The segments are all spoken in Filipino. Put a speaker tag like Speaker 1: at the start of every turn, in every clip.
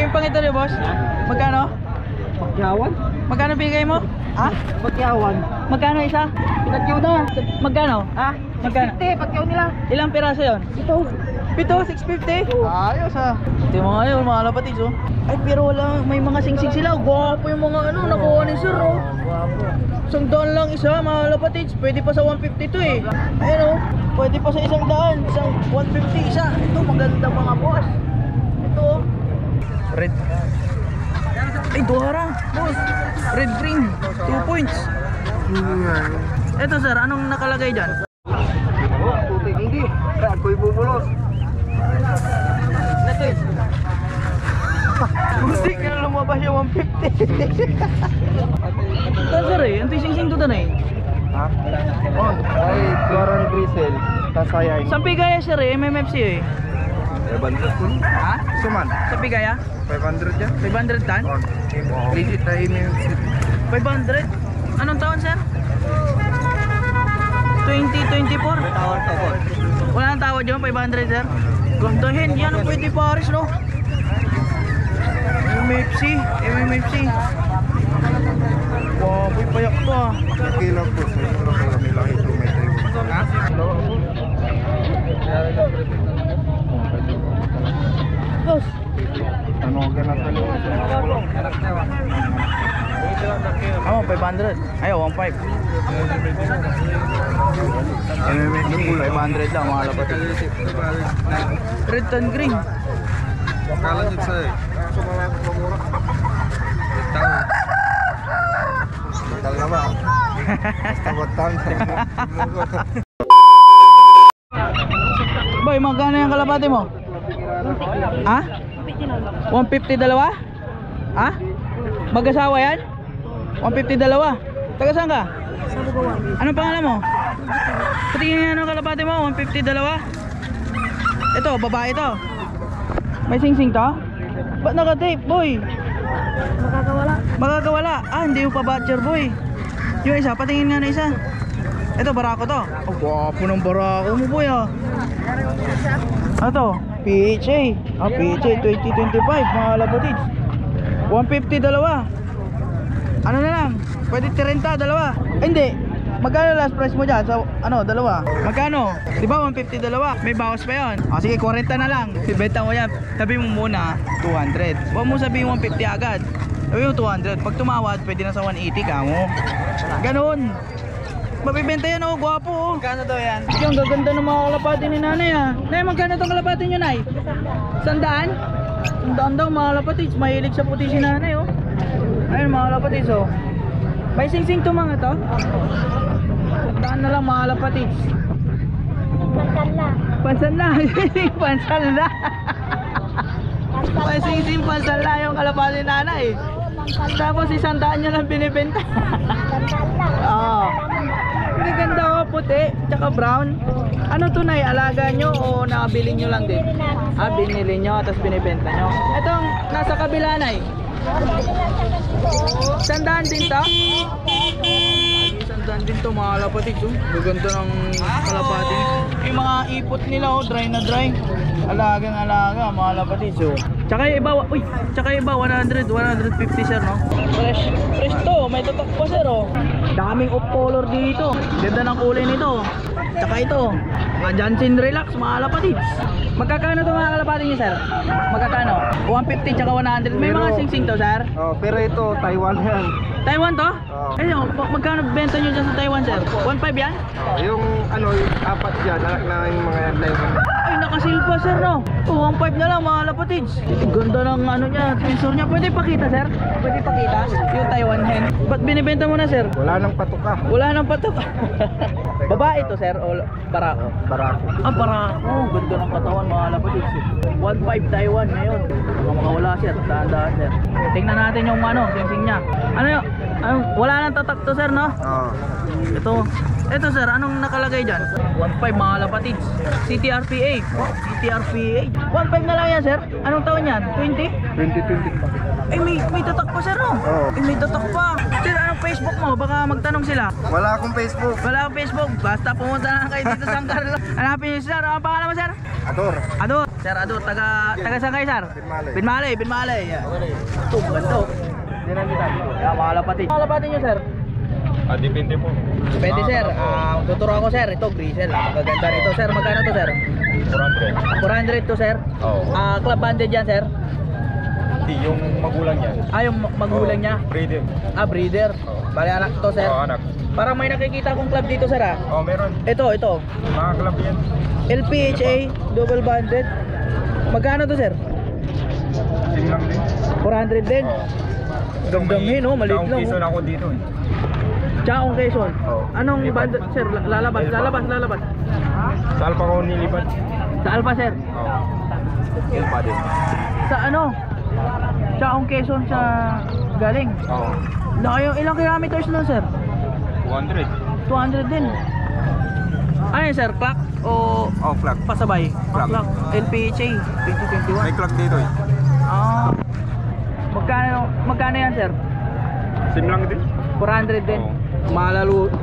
Speaker 1: Yung pangito niyo, boss? Magkano?
Speaker 2: Pakyawan?
Speaker 1: Magkano bigay mo? Ha?
Speaker 2: Pakyawan.
Speaker 1: Magkano isa?
Speaker 2: Pinagyaw na.
Speaker 1: Magkano?
Speaker 2: Ha?
Speaker 1: Magkano?
Speaker 2: 50, pakyaw nila.
Speaker 1: Ilang piraso yon?
Speaker 2: Ito.
Speaker 1: Pito, 650?
Speaker 2: Ayos ha.
Speaker 1: Hindi mo ngayon, mga lapatids, oh. Ay, pero wala, may mga singsing sila. Gwapo yung mga ano, nakuha ni sir, oh. $100 lang isa, mga lapatids. Pwede pa sa 150 to eh. Ayun, oh. Pwede pa sa $100, isang 150 isa. Ito, maganda mga boss. Ito, oh. Red. Ay, Dora, boss. Red green, 2 points. Ito sir, anong nakalagay dyan?
Speaker 2: Putik hindi. Kaya ako'y bubulos.
Speaker 1: Ito eh. Gusti ka na lumabas yung 150. Ito sir eh, ang tising-sing to na eh.
Speaker 2: Ha? Oh, ay Floran Grisel. Tasayay.
Speaker 1: Sa Pigaya sir eh, MMFC eh.
Speaker 2: 500 kun.
Speaker 1: Ha?
Speaker 2: Suman.
Speaker 1: Sa Pigaya?
Speaker 2: 500 yan.
Speaker 1: 500 tan?
Speaker 2: Legit na email.
Speaker 1: 500? Anong taon sir? 2024?
Speaker 2: Tawar to po.
Speaker 1: Wala nang tawad yun, 500 sir? Gandahin, yan ang pwede pares no? MMFC. Wow, boy, payak to ah.
Speaker 2: Okay lang po. Pero kami lang ito may tayo.
Speaker 1: Ha? Boss.
Speaker 2: Ano ka na pala?
Speaker 1: Ano, 500? Ayaw, 1.5. MMFC, 500 lang mga lapatid. Red and green.
Speaker 2: Kala nyo sa'yo. Sumala ko pamura. Tao. Batal na ba? Basta batal.
Speaker 1: Boy, magkano yung kalapati mo? Ha? 150 dalawa? Ha? Mag-asawa yan? 150 dalawa? Taga saan ka? Anong pangalan mo? Patingin nga ng kalapati mo, 150 dalawa? Ito, babae ito. May sing-sing to? Ba't naka-tape, boy? Makakawala. Ah, hindi yung pa-batcher, boy. Yung isa, patingin nga na isa. Ito, barako to. Oh, gwapo ng barako mo, boy, ah. Ano to? PHA. Ah, PHA 2025, mga lapatids. 150 dalawa. Ano na lang? Pwede 30 dalawa. Eh, hindi. Magkano last price mo dyan? Sa ano, dalawa? Magkano? Diba 150 dalawa? May bawas pa yun. O sige, 40 na lang. Ibenta mo yan. Sabi mo muna 200. Huwag mo sabihin 150 agad. Sabi mo 200. Pag tumawad, pwede na sa 180 ka mo. Ganun. Mabibenta yan, oh, gwapo, oh. Magkano daw yan? Yung gaganda ng mga kalapati ni nanay, ah. Nay, magkano itong kalapati nyo, nay? 100? 100 daw mga kalapatids. Mahilig sa puti si nanay, oh. Ayun mga kalapatids, oh. May sing-sing to mga to? 100 na lang mga kalapatids. Pansan na. Pansan na. May sing-sing pansan na yung kalapati ni nanay. Tapos 100 niya lang binibenta. Oo. Ang ganda, oh, puti, tsaka brown. Ano to, nay? Alaga nyo o nakabili nyo lang din? Ah, binili nyo, tapos binibenta nyo. Itong nasa kabila, nay? 100 din to? 100 din to mga kalapatids, oh. Gaganda ng kalapati. Yung mga ipot nila, oh, dry na dry. Alagang alaga mga kalapatids, oh. Tsaka yung iba, uy, tsaka yung iba 100, 150 sir, no? Fresh to, may tatak pa sir, oh. Daming off color dito. Ganda ng kulay nito. Tsaka ito, mga Johnson Relax mga kalapatids. Magkakano to mga kalapatids niyo, sir? Magkakano? 150 tsaka 100. May mga sing-sing to, sir?
Speaker 2: Oh, pero ito Taiwan yan.
Speaker 1: Taiwan to?
Speaker 2: Oh.
Speaker 1: Ayun, magkano benta nyo dyan sa Taiwan, sir? 1.5 yan?
Speaker 2: Oh, yung ano, yung apat dyan, anak na yung mga yan Taiwan.
Speaker 1: Ay, nakasil pa, sir, no? Oh, 1.5 na lang mga kalapatids. Ganda ng ano niya, sensor niya. Pwede pakita, sir? Pwede pakita? Yung Taiwan hen. Ba't binibenta mo na, sir?
Speaker 2: Wala nang patuka.
Speaker 1: Wala nang patok. Babae to, sir, o barako?
Speaker 2: Barako.
Speaker 1: Ah, barako. Ganda ng katawan mga kalapatids. 1.5 Taiwan ngayon. Baka makawala, sir. Dahan-dahan, sir. Tingnan natin yung ano, sing-sing niya. Ano yun? Wala nang tatak to, sir, no?
Speaker 2: Oh.
Speaker 1: Ito sir, anong nakalagay dyan? 1.5 mga lapatids. CTRPA. CTRPA. 1.5 na lang yan, sir. Anong taon yan? 20?
Speaker 2: 2020.
Speaker 1: Ay, may tatak pa, sir, no?
Speaker 2: Oo.
Speaker 1: Ay, may tatak pa. Sir, anong Facebook mo? Baka magtanong sila.
Speaker 2: Wala akong Facebook.
Speaker 1: Wala akong Facebook. Basta pumunta na kayo dito sa San Carlos. Hanapin niyo, sir. Ang pangalan mo, sir?
Speaker 2: Ador.
Speaker 1: Ador. Sir Ado, taga saan kayo, sir?
Speaker 2: Binmalay.
Speaker 1: Binmalay. Yan. Ito, ganito. Yan, mga kalapatid. Mga kalapatid nyo, sir?
Speaker 2: Depende po.
Speaker 1: Depende, sir. Tuturo ako, sir. Ito, grisel. Magaganda nito, sir. Magkano to, sir?
Speaker 2: 400.
Speaker 1: 400 to, sir.
Speaker 2: Oo.
Speaker 1: Club banded yan, sir?
Speaker 2: Hindi, yung magulang niya.
Speaker 1: Yung magulang niya?
Speaker 2: Breeder.
Speaker 1: Breeder. Bali, anak to, sir?
Speaker 2: Oo, anak.
Speaker 1: Parang may nakikita akong club dito, sir,
Speaker 2: Meron.
Speaker 1: Ito.
Speaker 2: Mga club yan.
Speaker 1: LPHA, double banded. Magkano to, sir?
Speaker 2: Same lang din.
Speaker 1: 400 din. Gandangin, no? Maliit lang.
Speaker 2: Piso na ako dito.
Speaker 1: Chaong Quezon.
Speaker 2: Oo.
Speaker 1: Anong
Speaker 2: Lipat.
Speaker 1: banded, sir? Lalabas.
Speaker 2: Sa Alpa ko nilipat.
Speaker 1: Sa Alpha, sir?
Speaker 2: Alpa din.
Speaker 1: Sa ano? Chaong Quezon sa galing.
Speaker 2: Oo.
Speaker 1: Ilang kilometers nun, sir?
Speaker 2: 200.
Speaker 1: 200 din. Ano yun, sir? Clock o
Speaker 2: Flag.
Speaker 1: pasabay?
Speaker 2: Clock.
Speaker 1: Clock. LPHA 2021.
Speaker 2: May clock dito eh.
Speaker 1: Magkano yan, sir?
Speaker 2: Same lang din.
Speaker 1: 400 din.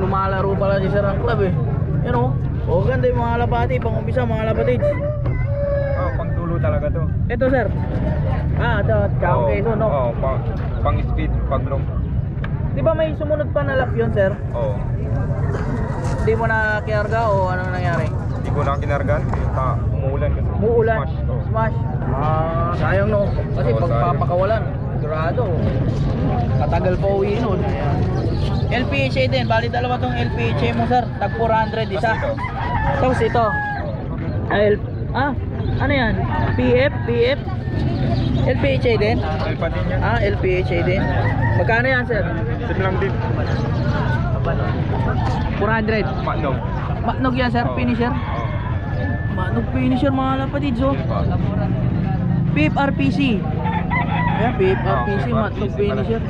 Speaker 1: Lumalaro pala si sir ang club eh. Yan o. Ganda yung mga kalapati. Pang umpisa mga kalapatid.
Speaker 2: Pang dulo talaga to.
Speaker 1: Ito, sir. Ito. Chaong Quezon, no?
Speaker 2: Oo, pang speed, pag long.
Speaker 1: Di ba may sumunod pa na lap yun, sir?
Speaker 2: Oo.
Speaker 1: Hindi mo na kiarga o ano nangyari?
Speaker 2: Hindi ko na kinargan. Umuulan kasi.
Speaker 1: Muulan.
Speaker 2: Smash. Oo.
Speaker 1: Smash. Sayang, no? Kasi
Speaker 2: Oo,
Speaker 1: pagpapakawalan, sigurado. Katagal pa uwi nun. LPHA din. Bali dalawa tong LPHA mo, sir. Tag 400 isa. Tapos ito. Ano yan? PF? LPHA din?
Speaker 2: Alpa din yan.
Speaker 1: LPHA din. Magkano yan, sir?
Speaker 2: Same lang din.
Speaker 1: 400.
Speaker 2: Matnog.
Speaker 1: Matnog yan, sir?
Speaker 2: Oo.
Speaker 1: Finisher?
Speaker 2: Oo.
Speaker 1: Matnog finisher, mga lapatids, oh. PF RPC. Ayan, PF RPC, matnog finisher.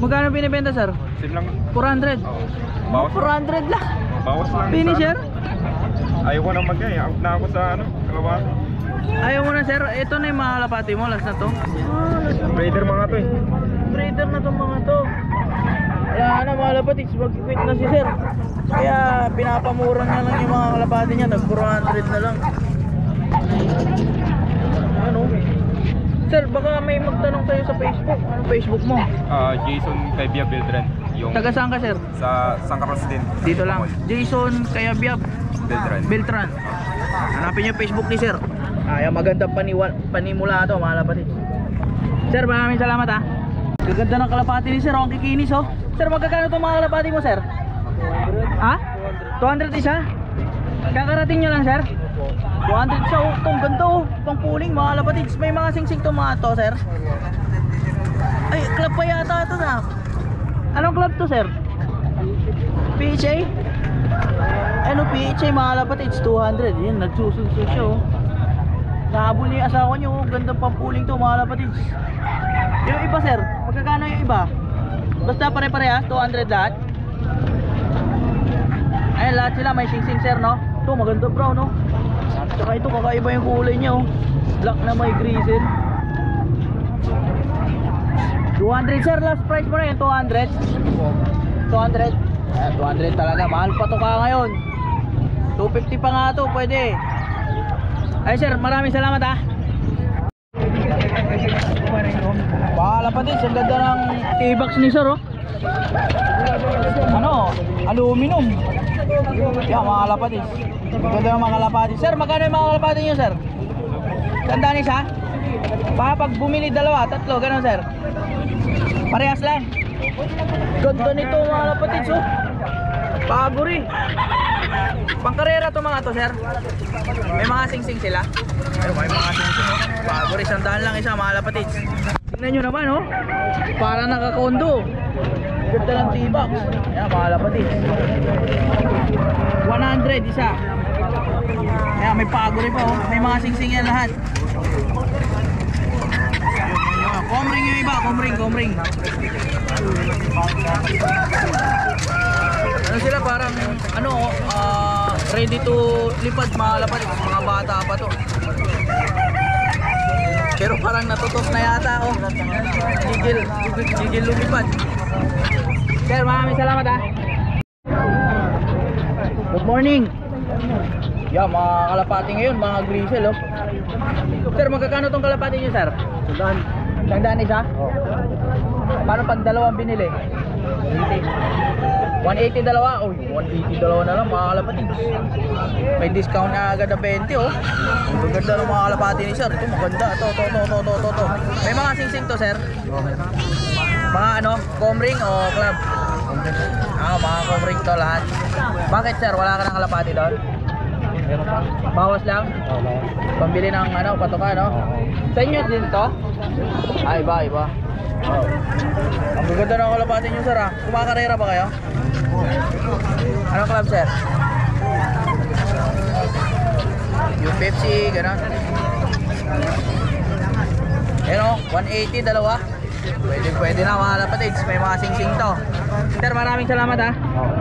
Speaker 1: Magkano binibenta, sir?
Speaker 2: Same lang.
Speaker 1: 400.
Speaker 2: Oo. Bawas lang.
Speaker 1: 400 lang.
Speaker 2: Bawas lang.
Speaker 1: Finisher?
Speaker 2: Ayaw ko na mag-gay. Out na ako sa kalawati.
Speaker 1: Ayaw mo na, sir. Ito na yung mga kalapati mo. Last na to.
Speaker 2: Breeder mga to eh.
Speaker 1: Breeder na tong mga to. Wala na mga kalapatids. Mag-quit na si sir. Kaya pinapamura na lang yung mga kalapati niya. Nag 400 na lang. Ano? Sir, baka may magtanong tayo sa Facebook. Anong Facebook mo?
Speaker 2: Jason Kaibia Beltran. Yung
Speaker 1: Taga saan ka, sir?
Speaker 2: sa San Carlos din.
Speaker 1: Dito lang. Jason Kayabyab
Speaker 2: Beltran.
Speaker 1: Hanapin niyo yung Facebook ni sir. Yung magandang panimula to, mga kalapatids. Sir, maraming salamat ha. Gaganda ng kalapati ni sir, ang kikinis oh. Sir, magkakano itong mga kalapati mo, sir? 200 isa? Kakarating nyo lang, sir? 200 isa oh, itong ganda oh. Pang puling mga kalapatids. May mga singsing to mga to, sir. Ay, club pa yata ito na. Anong club to, sir? PHA? Ano PHA mga kalapatids? 200. Yan, nagsusunod siya oh. Nahabol niya yung asawa niyo oh. Gandang pampuling to mga kalapatids. Yung iba, sir, magkakano yung iba? Basta pare-parehas, 200 lahat. Ayan, lahat sila may sing-sing, sir, no? Ito, maganda brown, no? Tsaka ito, kakaiba yung kulay niya, oh. Black na may grizzle. 200, sir, last price mo na yun, 200. 200. Ayan, 200 talaga, mahal pa to ka ngayon. 250 pa nga to, pwede. Ay, sir, maraming salamat, ha. Bahala pa din, ang ganda ng T-box ni sir oh. Ano, aluminum. Yan, mga kalapatis. Ang ganda ng mga kalapatis. Sir, magkano yung mga kalapatis nyo, sir? Tandaan isa? Baka pag bumili dalawa, tatlo, gano'n, sir? Parehas lang. Ganda nito mga kalapatis oh. Paguri. Pangkarera to mga to, sir. May mga sing-sing sila. May mga sing-sing oh. Paguri, sandaan lang isa mga kalapatis. Tingnan nyo naman oh. Para nakakondo. Ganda ng T-box. Yan mga kalapatids. 100 isa. Yan, may paguri pa oh. May mga sing-sing yan lahat. Comring yung iba, comring. Ano sila parang ano ready to lipad mga kalapatids. Mga bata pa to. Pero parang natutok na yata oh. Gigil lumipad. Sir, maraming salamat ha. Good morning. Yan, mga kalapati ngayon, mga grisel, oh. Sir, magkakano tong kalapati nyo, sir?
Speaker 2: Sandaan.
Speaker 1: Sandaan isa?
Speaker 2: Oo.
Speaker 1: Paano pag dalawang binili? 180 dalawa? Uy, 180 dalawa na lang, mga kalapati. May discount na agad na 20, oh. Ang ganda ng mga kalapati ni sir. Ito, maganda. Ito. May mga sing-sing to, sir? Mga ano, comring o club? Mga comring to lahat. Bakit, sir? Wala ka ng kalapati doon? Bawas lang? Pambili ng ano, patoka, no? Sa inyo din to? Iba. Ang gaganda ng kalapati nyo, sir, ah. Kumakarera ba kayo? Anong club, sir? Yung Pepsi, gano'n. Ayan, oh, 180 dalawa. Pwede na mga kalapatids. May mga sing-sing to. Sir, maraming salamat, ah.